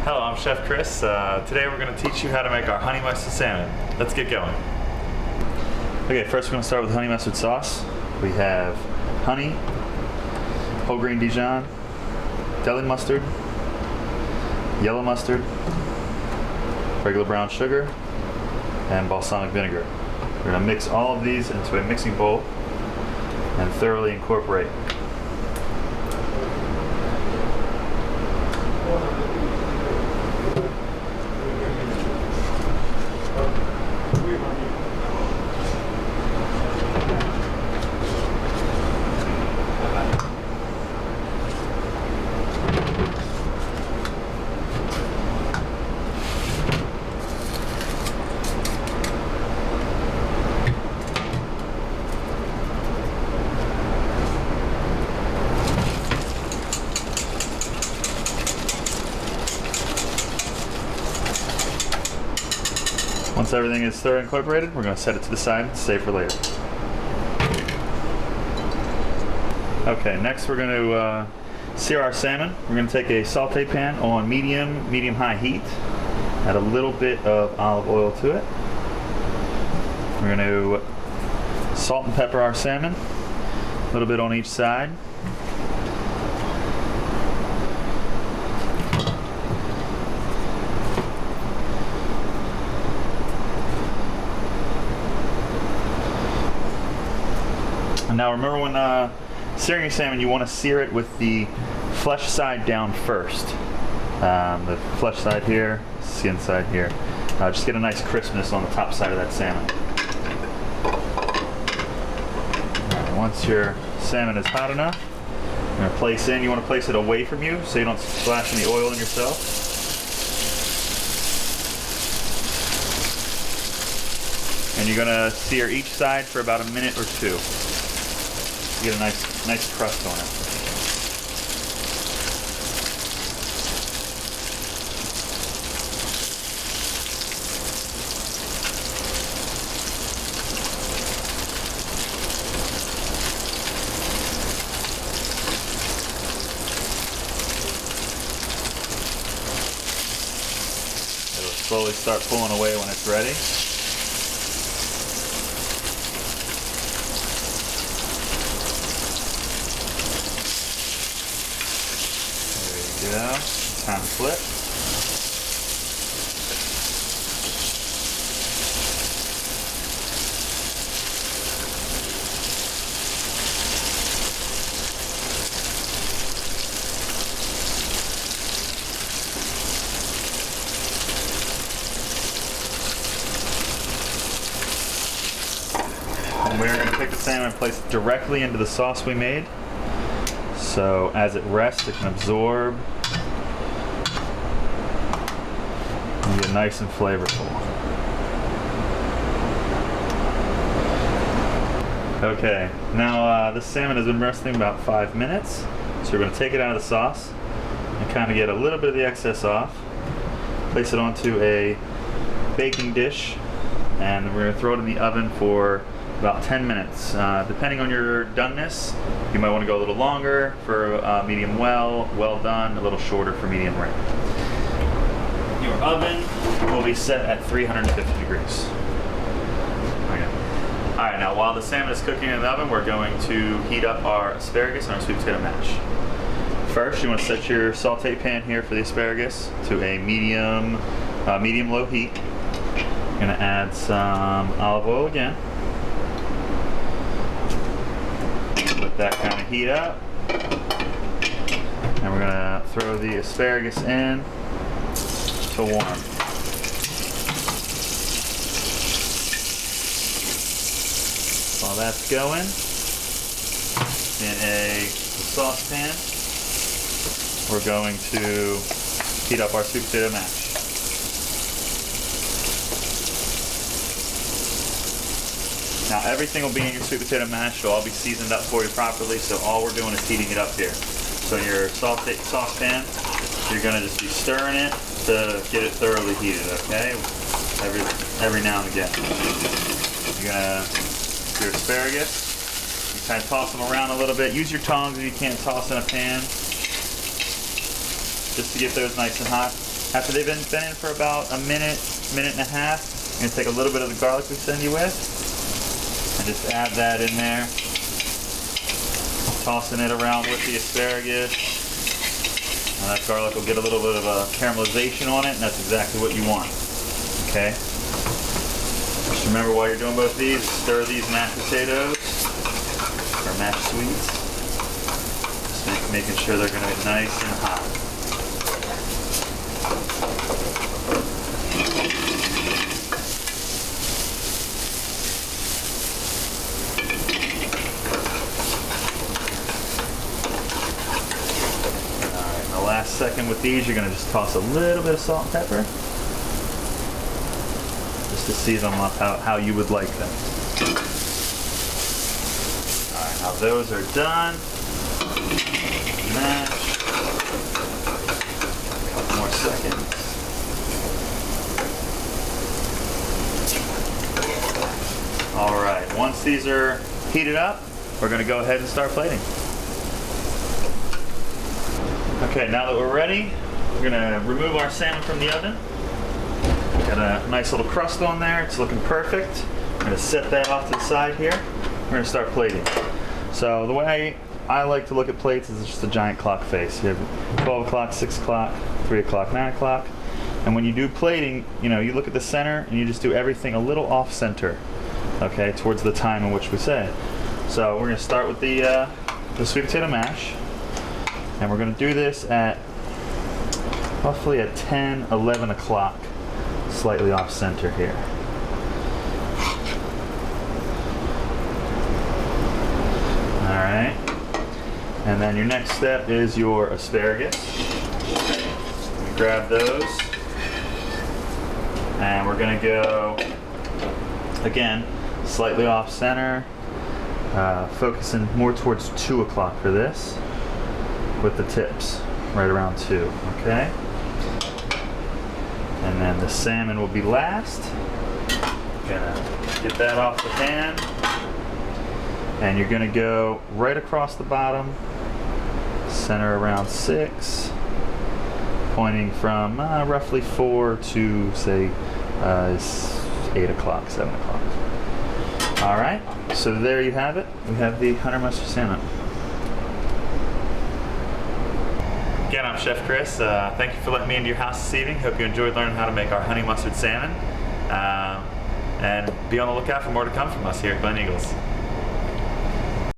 Hello, I'm Chef Chris. Today we're going to teach you how to make our honey mustard salmon. Let's get going. Okay, first we're going to start with honey mustard sauce. We have honey, whole grain Dijon, deli mustard, yellow mustard, regular brown sugar, and balsamic vinegar. We're going to mix all of these into a mixing bowl and thoroughly incorporate. Once everything is thoroughly incorporated, we're going to set it to the side and save for later. Okay, next we're going to sear our salmon. We're going to take a saute pan on medium-high heat, add a little bit of olive oil to it. We're going to salt and pepper our salmon, a little bit on each side. Now remember, when searing your salmon, you want to sear it with the flesh side down first. The flesh side here, skin side here. Just get a nice crispness on the top side of that salmon. Right, once your salmon is hot enough, you're going to place in. You want to place it away from you so you don't splash any oil on yourself. And you're going to sear each side for about a minute or two. Get a nice crust on it. It'll slowly start pulling away when it's ready. Yeah, time to flip. And we're going to take the salmon and place it directly into the sauce we made. So as it rests, it can absorb and get nice and flavorful. Okay, now this salmon has been resting about 5 minutes. So we're going to take it out of the sauce and kind of get a little bit of the excess off. Place it onto a baking dish, and we're going to throw it in the oven for about 10 minutes. Depending on your doneness, you might want to go a little longer for medium well done, a little shorter for medium rare. Your oven will be set at 350 degrees. Okay. Alright, now while the salmon is cooking in the oven, we're going to heat up our asparagus and our sweet potato mash. First, you want to set your saute pan here for the asparagus to a medium-low heat. You're going to add some olive oil again. Let that kind of heat up. And we're going to throw the asparagus in to warm. While that's going, in a saucepan, we're going to heat up our sweet potato mash. Now everything will be in your sweet potato mash, so I'll be seasoned up for you properly, so all we're doing is heating it up here. So in your saucepan, you're going to just be stirring it to get it thoroughly heated, okay? Every now and again. You're going to do your asparagus. You kind of toss them around a little bit. Use your tongs if you can't toss in a pan, just to get those nice and hot. After they've been in for about a minute, minute and a half, you're gonna take a little bit of the garlic we send you with and just add that in there. Tossing it around with the asparagus. And that garlic will get a little bit of a caramelization on it, and that's exactly what you want. Okay? Just remember while you're doing both these, stir these mashed potatoes, or mashed sweets. Just making sure they're gonna be nice and hot. Last second with these, you're going to just toss a little bit of salt and pepper just to season them up how you would like them. Alright, now those are done. Mash. A couple more seconds. Alright, once these are heated up, we're going to go ahead and start plating. Okay, now that we're ready, we're gonna remove our salmon from the oven. Got a nice little crust on there, it's looking perfect. I'm gonna set that off to the side here. We're gonna start plating. So the way I like to look at plates is just a giant clock face. You have 12 o'clock, 6 o'clock, 3 o'clock, 9 o'clock. And when you do plating, you know, you look at the center and you just do everything a little off center, okay, towards the time in which we say. So we're gonna start with the sweet potato mash. And we're going to do this at roughly at 10, 11 o'clock, slightly off center here. Alright. And then your next step is your asparagus. Grab those. And we're going to go, again, slightly off center, focusing more towards 2 o'clock for this. With the tips right around 2, okay? And then the salmon will be last. Gonna get that off the pan. And you're gonna go right across the bottom, center around 6, pointing from roughly 4 to say 8 o'clock, 7 o'clock. All right, so there you have it. We have the honey mustard salmon. Again, I'm Chef Chris. Thank you for letting me into your house this evening. Hope you enjoyed learning how to make our honey mustard salmon. And be on the lookout for more to come from us here at Glen Eagles.